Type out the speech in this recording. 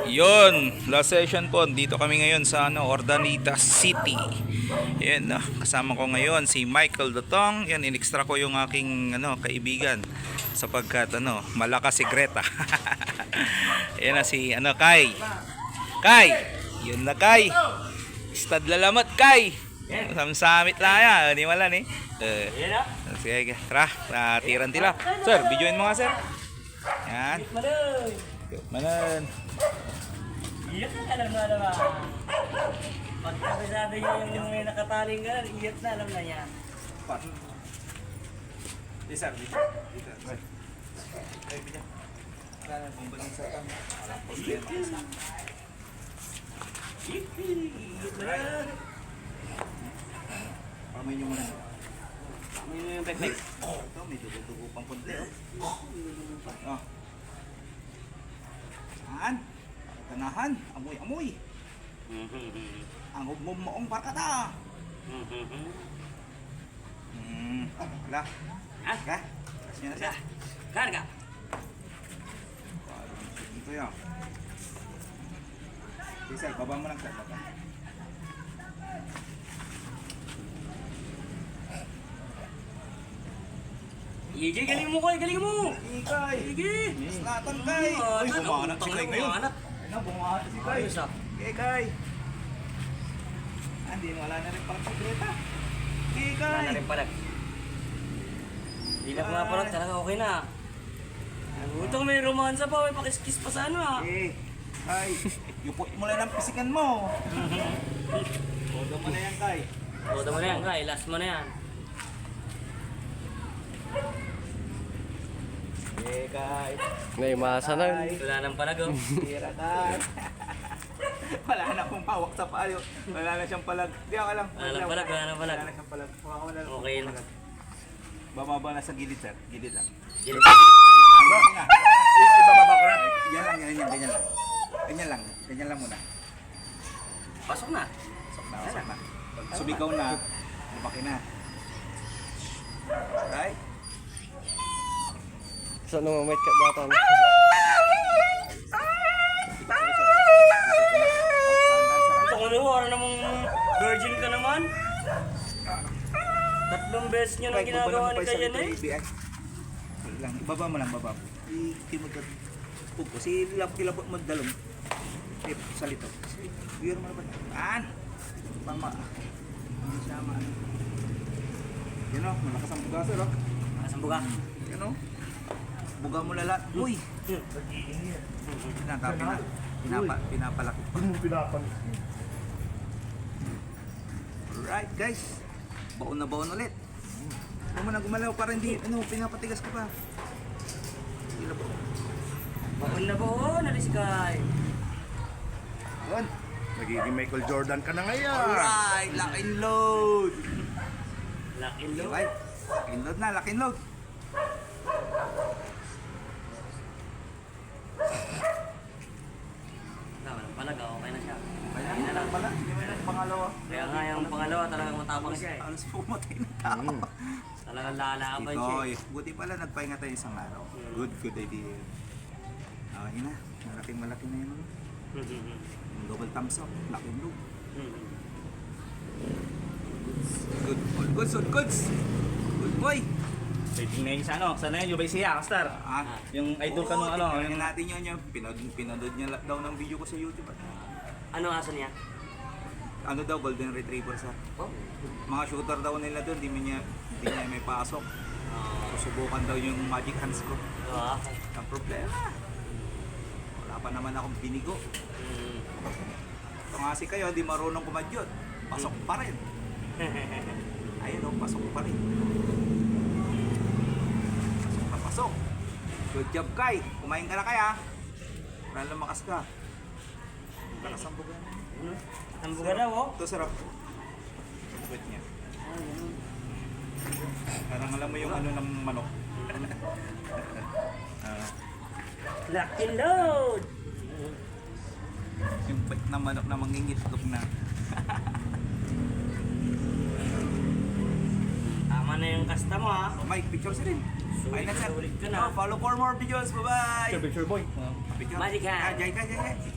Yun, last session po. Dito kami ngayon sa Ordaneta City. Yan, kasama ko ngayon si Michael Dotong. Yan, in-extra ko yung aking kaibigan sapagkat malakas si Greta. Yan na si Kai. Kai. Yun na Kai. Stad lalamat Kai. Samsamit lang yan. Di wala ni. Sige, tara. Tiran tila. Sir, videoin mo nga sir. Yan. Manan. Iyak na alam na naman. Pagkasabi niya yung may nakataling ka, iyak na alam na niya. Sir, dito. Ay, video. Wala na bumbaling sa tama. Walang problema. Iyak na. Pamay nyo muna. Pamay mo yung pekpek. Ito, may dugo-dugo pang punti. Oh. Saan? Ganahan. Amoy-amoy. Ang hugmong moong barkada. Wala. Ka? Kasi na siya. Karga. Ito yun. Sir, baba mo lang sir. Baba. Igi, galing mo Koy, galing mo! Ikay! Igi! Slatan Kay! Uy, bumangat si Kay ngayon. Bumangat. Bumangat si Kay. Ayos ah. Kay! Hindi, wala na rin pala si Greta. Wala na Kay! rin pala. Hindi na pa nga pala, talaga okay na. Ito may romansa pa, may pakiskis pa sa Kay! Yupot mo lang ang pisikan mo. Todo mo na yan, Kay. Todo mo na yan, Kay. Last mo na yan. Kay! Naimasa na. Wala nang panago. Tira Kay! Wala na akong hawak sa palo. Wala na siyang palag. Di ako lang. Wala nang palag, wala nang palag. Wala na siyang palag. Wala na Okay na. Bababa na sa gilid, sir. Gilid lang. Gilid. Ibababa ko na. Yan lang, ganyan lang. Ganyan lang muna. Pasok na. Pasok na. Sumigaw na. Lumaki na. Right? Sa nung mamait ka bata mo. Ito ko naman, namang virgin ka naman. Tatlong beses nyo nang ginagawa ni Kayan eh. Lang, ibaba mo lang, baba mo. Hindi mo pugo. Si kilabot mo dalong. Sa lito. Bigyan mo na ba? Mama. Hindi siya maano. Yan o, malakas ang buga sir o. Malakas ang buga. Yan o. Buga mo lala. Uy! Pinapalaki pa. Alright guys. Baon na baon ulit. Huwag mo na gumalaw para hindi, pinapatigas ko pa. Hindi na po. Baon na baon, alis Kay. Yun. Nagiging Michael Jordan ka na ngayon. Alright, lock and load. Lock and load. Okay. Lock and load na, lock and load. Walang palag, okay na siya. Kaya na lang pala, hindi mo na pangalawa. Kaya nga yung pangalawa talagang matapang siya eh. Alas pumatay ng tao. Talagang lalaban siya eh. Buti pala nagpahinga tayo isang araw. Good idea. Okay na, malaki na yun. Yung double thumbs up, lock and load. Good, all goods, all goods. Good boy. Waiting na yung sa yung ba siya, Star? Yung idol ka nung Tingnan natin yun. Pinanood niya daw ng video ko sa YouTube. Ano aso niya? Ano daw, golden retriever sa Oh. mga shooter daw nila doon, hindi niya may pasok. Susubukan daw yung magic hands ko. Ang problema, wala pa naman akong binigo. Ito nga si kayo, di marunong kumadyot. Pasok pa rin. Ayun o, pasok pa rin. Pasok na pasok. Good job Kai, kumain ka na kaya. Para lumakas ka. Lakas ang buga. Ang buga daw oh. Ito sarap. Wait niya. Parang alam mo yung ng manok. Lock and load. Yung bait na manok na mangingitlog na. Tama na yung kasta mo ha. Mike, picture sa rin. Bye na, sir. Sulit ka na. Follow for more videos. Bye-bye. Picture boy. Picture. Balikan. Jai, jai, jai.